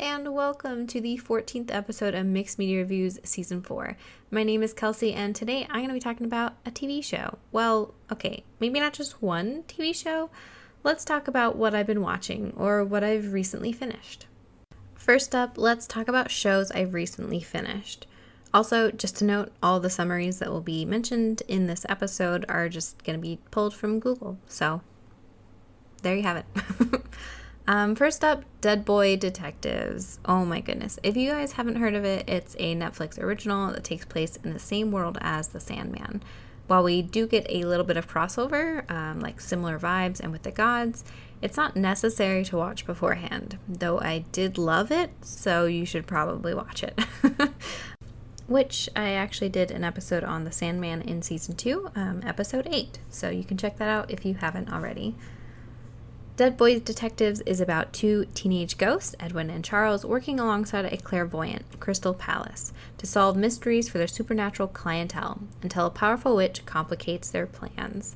and welcome to the 14th episode of Mixed Media Reviews Season 4. My name is Kelsey, and today I'm going to be talking about a TV show. Well, okay, maybe not just one TV show. Let's talk about what I've been watching, or what I've recently finished. First up, let's talk about shows I've recently finished. Also, just to note, all the summaries that will be mentioned in this episode are just going to be pulled from Google, so there you have it. First up, Dead Boy Detectives. Oh my goodness. If you guys haven't heard of it, it's a Netflix original that takes place in the same world as The Sandman. While we do get a little bit of crossover, like similar vibes and with the gods, it's not necessary to watch beforehand, though I did love it, so you should probably watch it. Which I actually did an episode on The Sandman in Season 2, Episode 8, so you can check that out if you haven't already. Dead Boy Detectives is about two teenage ghosts, Edwin and Charles, working alongside a clairvoyant, Crystal Palace, to solve mysteries for their supernatural clientele until a powerful witch complicates their plans.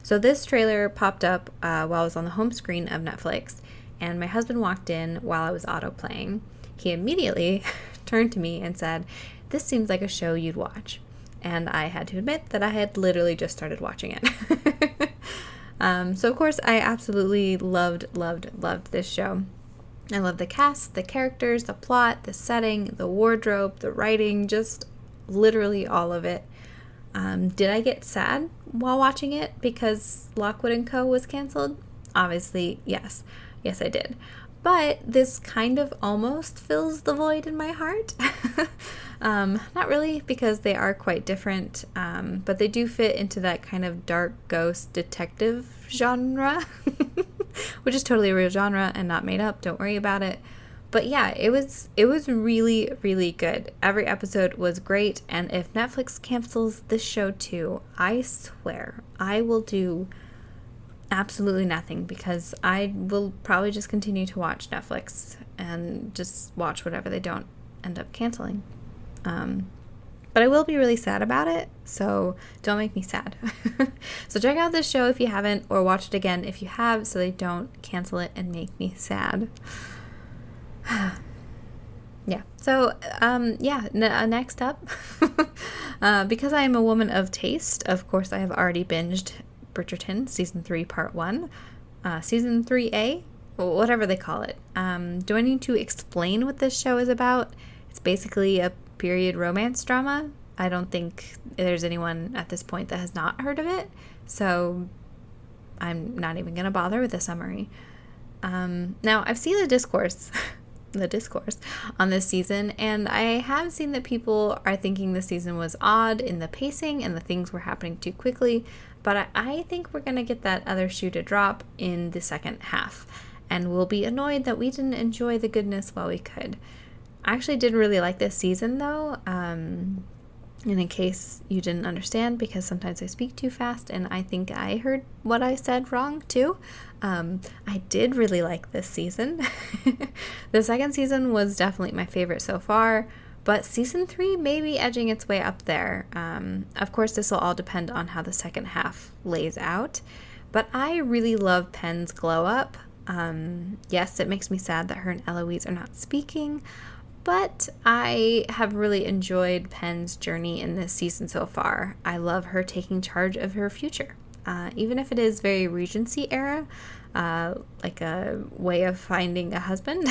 So this trailer popped up while I was on the home screen of Netflix, and my husband walked in while I was autoplaying. He immediately turned to me and said, "This seems like a show you'd watch." And I had to admit that I had literally just started watching it. So of course I absolutely loved this show. I love the cast, the characters, the plot, the setting, the wardrobe, the writing, just literally all of it. Did I get sad while watching it because Lockwood & Co. was canceled? Obviously, yes. Yes, I did. But this kind of almost fills the void in my heart. Not really, because they are quite different, but they do fit into that kind of dark ghost detective genre, which is totally a real genre and not made up. Don't worry about it. But yeah, it was really, really good. Every episode was great, and if Netflix cancels this show too, I swear I will do absolutely nothing, because I will probably just continue to watch Netflix and just watch whatever they don't end up canceling. But I will be really sad about it, so don't make me sad. So check out this show if you haven't, or watch it again if you have, so they don't cancel it and make me sad. Yeah, so next up, because I am a woman of taste, of course I have already binged Bridgerton, Season 3, Part 1, Season 3A, whatever they call it. Do I need to explain what this show is about? It's basically a period romance drama. I don't think there's anyone at this point that has not heard of it, so I'm not even going to bother with a summary. Now, I've seen the discourse on this season, and I have seen that people are thinking the season was odd in the pacing and the things were happening too quickly, but I think we're going to get that other shoe to drop in the second half, and we'll be annoyed that we didn't enjoy the goodness while we could. I actually did really like this season, though, and in case you didn't understand, because sometimes I speak too fast and I think I heard what I said wrong too, I did really like this season. The second season was definitely my favorite so far, but Season 3 may be edging its way up there. Of course, this will all depend on how the second half lays out, but I really love Pen's glow up. Yes, it makes me sad that her and Eloise are not speaking, but I have really enjoyed Pen's journey in this season so far. I love her taking charge of her future, even if it is very Regency era, like a way of finding a husband.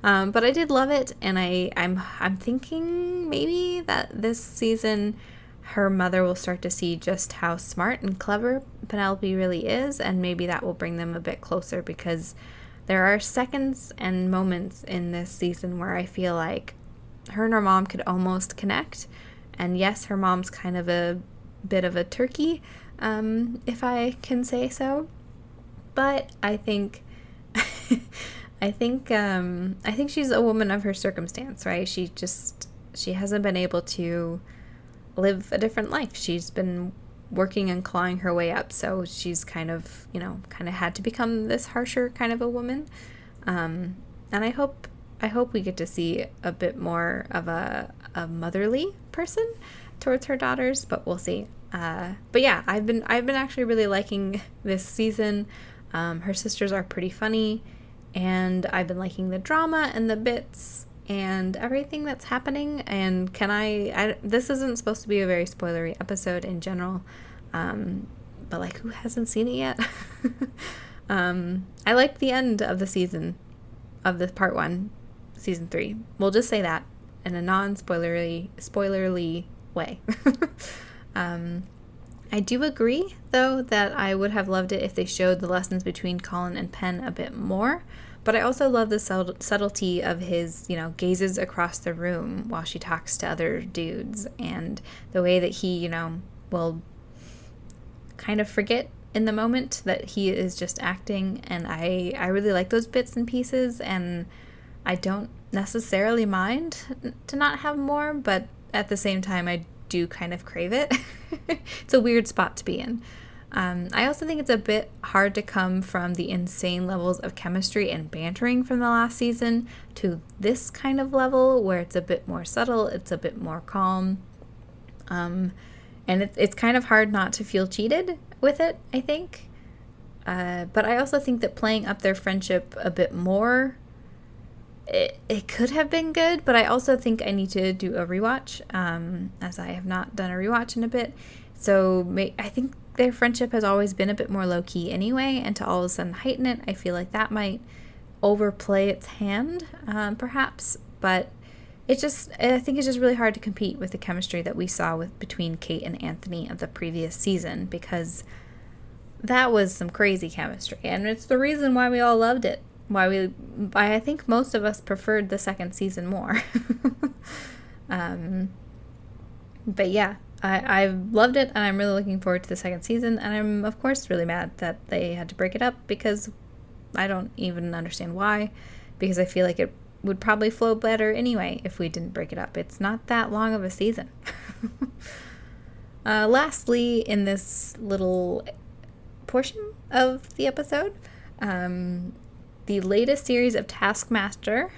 But I did love it, and I'm thinking maybe that this season her mother will start to see just how smart and clever Penelope really is, and maybe that will bring them a bit closer, because there are seconds and moments in this season where I feel like her and her mom could almost connect. And yes, her mom's kind of a bit of a turkey, if I can say so. But I think I think she's a woman of her circumstance, right? She hasn't been able to live a different life. She's been working and clawing her way up, so she's kind of had to become this harsher kind of a woman, and I hope we get to see a bit more of a motherly person towards her daughters, but we'll see. But yeah, I've been actually really liking this season. Her sisters are pretty funny, and I've been liking the drama and the bits and everything that's happening. And this isn't supposed to be a very spoilery episode in general, but like, who hasn't seen it yet? I liked the end of the season, of the part 1, season 3. We'll just say that in a spoilerly way. I do agree, though, that I would have loved it if they showed the lessons between Colin and Penn a bit more. But I also love the subtlety of his, gazes across the room while she talks to other dudes, and the way that he, will kind of forget in the moment that he is just acting. And I really like those bits and pieces, and I don't necessarily mind to not have more, but at the same time, I do kind of crave it. It's a weird spot to be in. I also think it's a bit hard to come from the insane levels of chemistry and bantering from the last season to this kind of level where it's a bit more subtle, it's a bit more calm. And it's kind of hard not to feel cheated with it, I think. But I also think that playing up their friendship a bit more, it could have been good, but I also think I need to do a rewatch, as I have not done a rewatch in a bit. So I think their friendship has always been a bit more low-key anyway, and to all of a sudden heighten it, I feel like that might overplay its hand, perhaps. But I think it's just really hard to compete with the chemistry that we saw between Kate and Anthony of the previous season, because that was some crazy chemistry, and it's the reason why we all loved it. I think most of us preferred the second season more. But yeah, I loved it, and I'm really looking forward to the second season, and I'm of course really mad that they had to break it up, because I don't even understand why, because I feel like it would probably flow better anyway if we didn't break it up. It's not that long of a season. Lastly, in this little portion of the episode, the latest series of Taskmaster,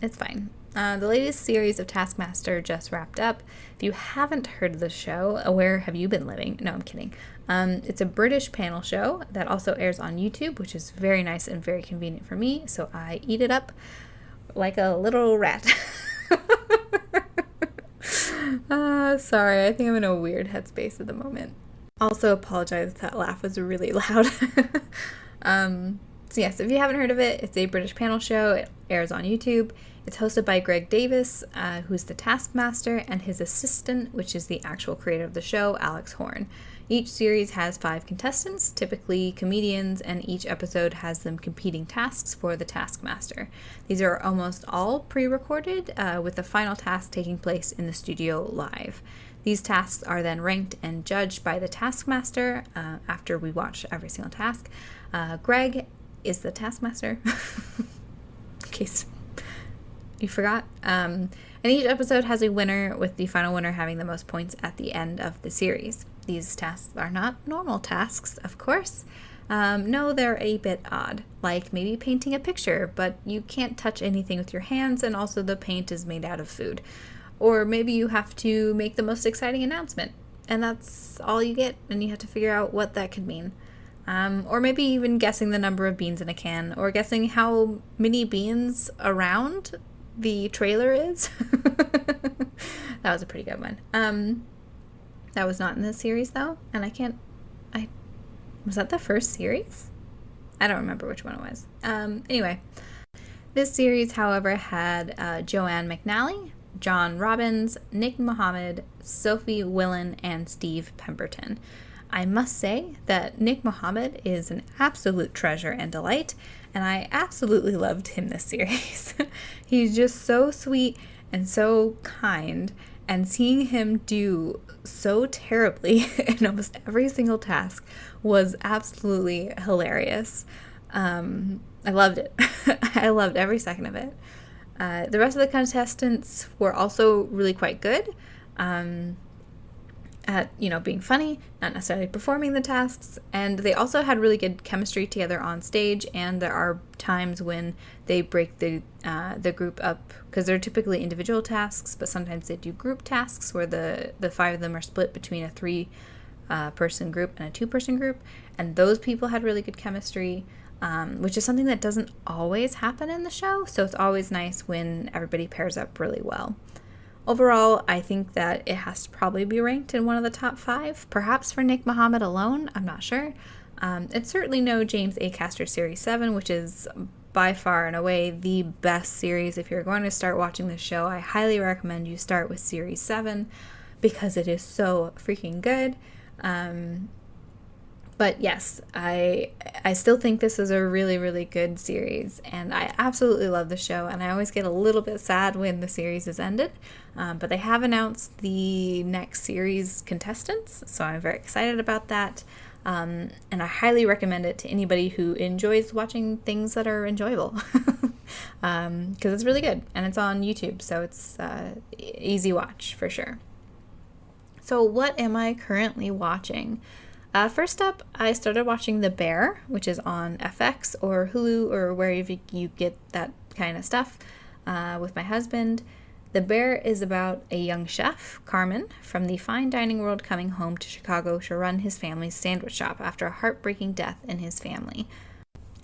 it's fine. The latest series of Taskmaster just wrapped up. If you haven't heard of the show, where have you been living? No, I'm kidding. It's a British panel show that also airs on YouTube, which is very nice and very convenient for me, so I eat it up like a little rat. Sorry, I think I'm in a weird headspace at the moment. Also apologize if that laugh was really loud. So yes, if you haven't heard of it, it's a British panel show. It airs on YouTube. It's hosted by Greg Davis, who's the Taskmaster, and his assistant, which is the actual creator of the show, Alex Horn. Each series has 5 contestants, typically comedians, and each episode has them competing tasks for the Taskmaster. These are almost all pre-recorded, with the final task taking place in the studio live. These tasks are then ranked and judged by the Taskmaster after we watch every single task. Greg is the Taskmaster, in case you forgot. And each episode has a winner, with the final winner having the most points at the end of the series. These tasks are not normal tasks, of course. No, they're a bit odd, like maybe painting a picture, but you can't touch anything with your hands, and also the paint is made out of food. Or maybe you have to make the most exciting announcement, and that's all you get, and you have to figure out what that could mean. Or maybe even guessing the number of beans in a can, or guessing how many beans around the trailer is. That was a pretty good one. That was not in this series, though, and was that the first series? I don't remember which one it was. Anyway, this series, however, had Joanne McNally, John Robbins, Nick Mohammed, Sophie Willan, and Steve Pemberton. I must say that Nick Mohammed is an absolute treasure and delight, and I absolutely loved him this series. He's just so sweet and so kind, and seeing him do so terribly in almost every single task was absolutely hilarious. I loved it. I loved every second of it. The rest of the contestants were also really quite good at, being funny, not necessarily performing the tasks, and they also had really good chemistry together on stage. And there are times when they break the group up, because they're typically individual tasks, but sometimes they do group tasks where the 5 of them are split between a 3 person group and a 2-person group, and those people had really good chemistry, which is something that doesn't always happen in the show, so it's always nice when everybody pairs up really well. Overall, I think that it has to probably be ranked in one of the top 5, perhaps for Nick Mohammed alone, I'm not sure. It's certainly no James Acaster Series 7, which is by far and away the best series. If you're going to start watching this show, I highly recommend you start with Series 7 because it is so freaking good. But yes, I still think this is a really, really good series, and I absolutely love the show, and I always get a little bit sad when the series is ended, but they have announced the next series contestants, so I'm very excited about that, and I highly recommend it to anybody who enjoys watching things that are enjoyable, because it's really good, and it's on YouTube, so it's easy watch for sure. So what am I currently watching? First up, I started watching The Bear, which is on FX or Hulu or wherever you get that kind of stuff, with my husband. The Bear is about a young chef, Carmen, from the fine dining world coming home to Chicago to run his family's sandwich shop after a heartbreaking death in his family.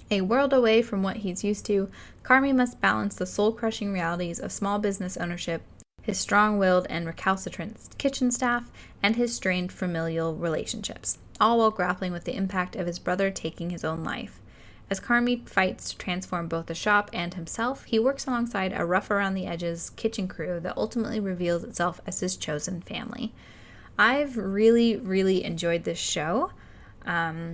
A world away from what he's used to, Carmen must balance the soul-crushing realities of small business ownership, his strong-willed and recalcitrant kitchen staff, and his strained familial relationships, all while grappling with the impact of his brother taking his own life. As Carmi fights to transform both the shop and himself, he works alongside a rough-around-the-edges kitchen crew that ultimately reveals itself as his chosen family. I've really, really enjoyed this show.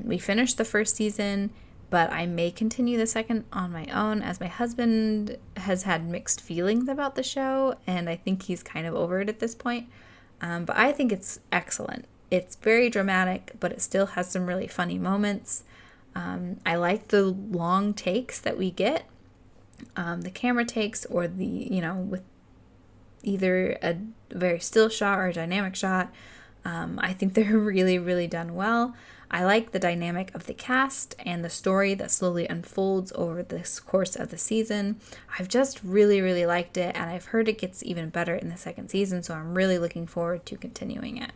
We finished the first season, but I may continue the second on my own, as my husband has had mixed feelings about the show, and I think he's kind of over it at this point. But I think it's excellent. It's very dramatic, but it still has some really funny moments. I like the long takes that we get, the camera takes, or with either a very still shot or a dynamic shot. I think they're really, really done well. I like the dynamic of the cast and the story that slowly unfolds over this course of the season. I've just really, really liked it, and I've heard it gets even better in the second season, so I'm really looking forward to continuing it.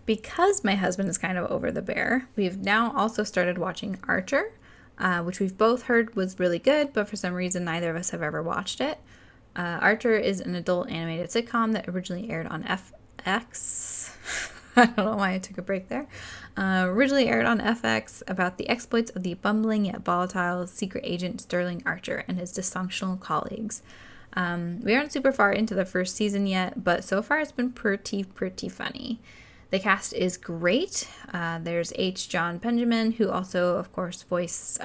Because my husband is kind of over The Bear, we've now also started watching Archer, which we've both heard was really good, but for some reason neither of us have ever watched it. Archer is an adult animated sitcom that originally aired on FX. I don't know why I took a break there. Originally aired on FX about the exploits of the bumbling yet volatile secret agent Sterling Archer and his dysfunctional colleagues. We aren't super far into the first season yet, but so far it's been pretty funny. The cast is great. There's H. John Benjamin, who also, of course, voiced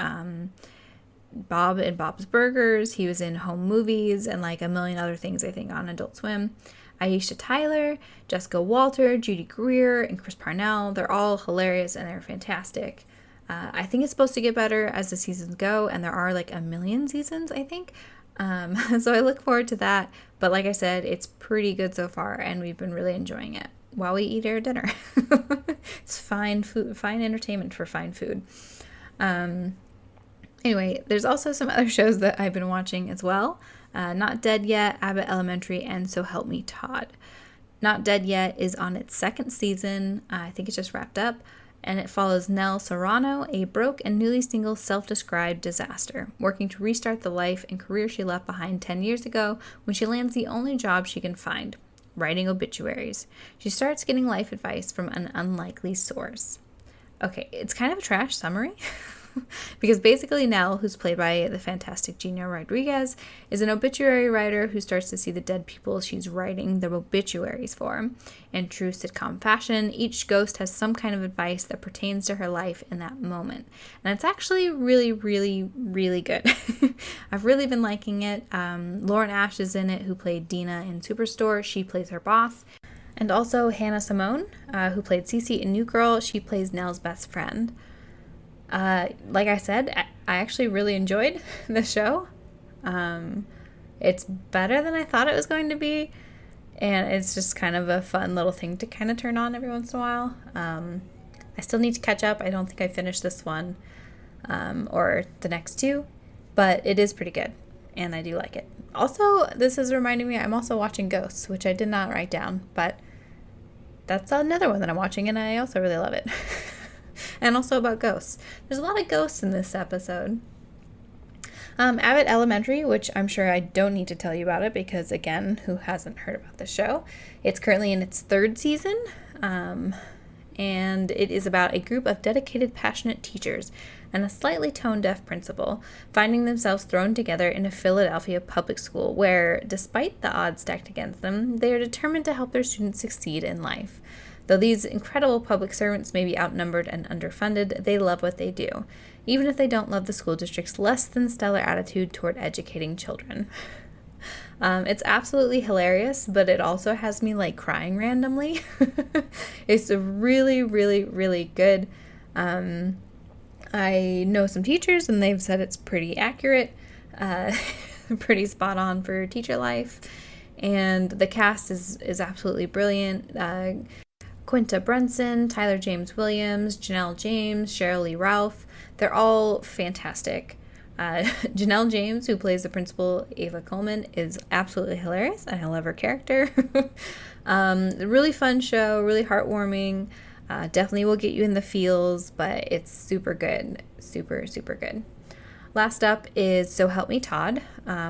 Bob in Bob's Burgers. He was in Home Movies and like a million other things, I think, on Adult Swim. Aisha Tyler, Jessica Walter, Judy Greer, and Chris Parnell. They're all hilarious and they're fantastic. I think it's supposed to get better as the seasons go, and there are like a million seasons, I think. So I look forward to that. But like I said, it's pretty good so far, and we've been really enjoying it while we eat our dinner. It's fine food, fine entertainment for fine food. Anyway, there's also some other shows that I've been watching as well. Not Dead Yet, Abbott Elementary, and So Help Me Todd. Not Dead Yet is on its second season. I think it just wrapped up. And it follows Nell Serrano, a broke and newly single self-described disaster, working to restart the life and career she left behind 10 years ago when she lands the only job she can find, writing obituaries. She starts getting life advice from an unlikely source. Okay, it's kind of a trash summary. Because basically Nell, who's played by the fantastic Gina Rodriguez, is an obituary writer who starts to see the dead people she's writing the obituaries for. In true sitcom fashion, each ghost has some kind of advice that pertains to her life in that moment. And it's actually really, really, really good. I've really been liking it. Lauren Ash is in it, who played Dina in Superstore. She plays her boss. And also Hannah Simone, who played Cece in New Girl. She plays Nell's best friend. Like I said, I actually really enjoyed the show. It's better than I thought it was going to be, and it's just kind of a fun little thing to kind of turn on every once in a while. I still need to catch up. I don't think I finished this one, or the next two, but it is pretty good, and I do like it. Also, this is reminding me I'm also watching Ghosts, which I did not write down, but that's another one that I'm watching, and I also really love it. And also about ghosts. There's a lot of ghosts in this episode. Abbott Elementary, which I'm sure I don't need to tell you about it because, again, who hasn't heard about the show? It's currently in its 3rd season, and it is about a group of dedicated, passionate teachers and a slightly tone-deaf principal finding themselves thrown together in a Philadelphia public school where, despite the odds stacked against them, they are determined to help their students succeed in life. Though these incredible public servants may be outnumbered and underfunded, they love what they do, even if they don't love the school district's less than stellar attitude toward educating children. It's absolutely hilarious, but it also has me like crying randomly. It's really, really, really good. I know some teachers and they've said it's pretty accurate, pretty spot on for teacher life. And the cast is absolutely brilliant. Quinta Brunson, Tyler James Williams, Janelle James, Sheryl Lee Ralph. They're all fantastic. Janelle James, who plays the principal, Ava Coleman, is absolutely hilarious, and I love her character. Really fun show, really heartwarming. Definitely will get you in the feels, but it's super good. Super, super good. Last up is So Help Me Todd,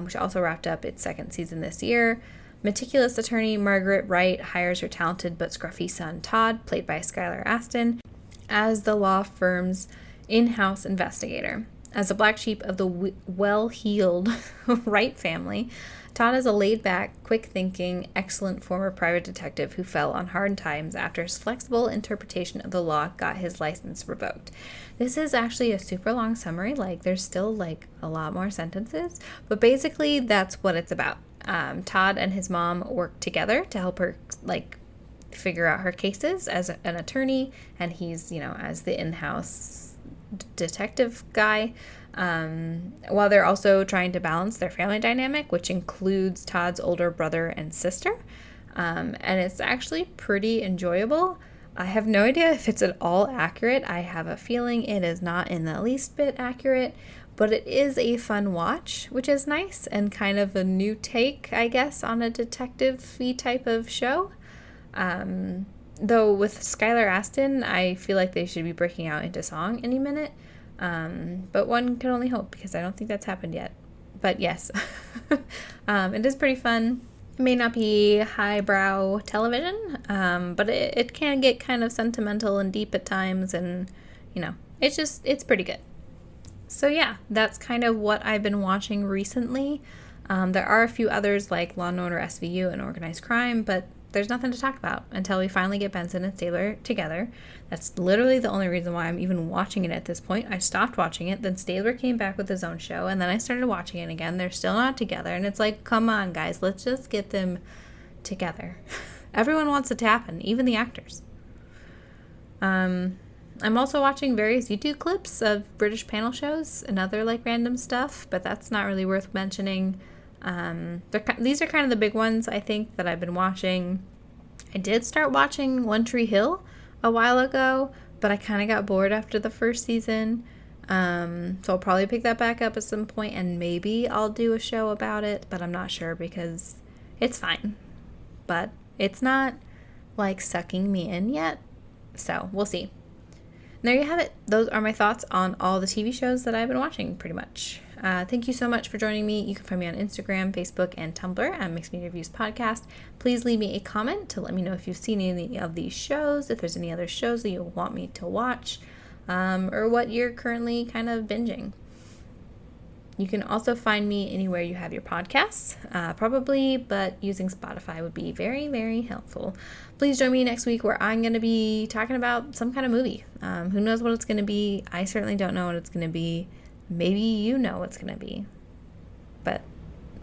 which also wrapped up its 2nd season this year. Meticulous attorney Margaret Wright hires her talented but scruffy son Todd, played by Skylar Astin, as the law firm's in-house investigator. As a black sheep of the well-heeled Wright family, Todd is a laid-back, quick-thinking, excellent former private detective who fell on hard times after his flexible interpretation of the law got his license revoked. This is actually a super long summary, there's still a lot more sentences, but basically that's what it's about. Todd and his mom work together to help her figure out her cases as an attorney, and he's as the in-house detective guy, while they're also trying to balance their family dynamic, which includes Todd's older brother and sister, and it's actually pretty enjoyable. I have no idea if it's at all accurate. I have a feeling it is not in the least bit accurate, but it is a fun watch, which is nice, and kind of a new take, I guess, on a detective-y type of show. Though with Skylar Astin, I feel like they should be breaking out into song any minute. But one can only hope, because I don't think that's happened yet. But yes, it is pretty fun. It may not be highbrow television, but it can get kind of sentimental and deep at times, and, it's pretty good. So yeah, that's kind of what I've been watching recently. There are a few others like Law & Order SVU and Organized Crime, but there's nothing to talk about until we finally get Benson and Stabler together. That's literally the only reason why I'm even watching it at this point. I stopped watching it, then Stabler came back with his own show, and then I started watching it again. They're still not together, and it's like, come on, guys, let's just get them together. Everyone wants it to happen, even the actors. I'm also watching various YouTube clips of British panel shows and other random stuff, but that's not really worth mentioning. These are kind of the big ones, I think, that I've been watching. I did start watching One Tree Hill a while ago, but I kind of got bored after the 1st season. So I'll probably pick that back up at some point, and maybe I'll do a show about it, but I'm not sure because it's fine. But it's not sucking me in yet, so we'll see. And there you have it. Those are my thoughts on all the TV shows that I've been watching, pretty much. Thank you so much for joining me. You can find me on Instagram, Facebook, and Tumblr at Mixed Media Reviews Podcast. Please leave me a comment to let me know if you've seen any of these shows, if there's any other shows that you want me to watch, or what you're currently kind of binging. You can also find me anywhere you have your podcasts, probably, but using Spotify would be very, very helpful. Please join me next week where I'm going to be talking about some kind of movie. Who knows what it's going to be? I certainly don't know what it's going to be. Maybe you know what's going to be, but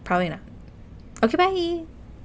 probably not. Okay, bye!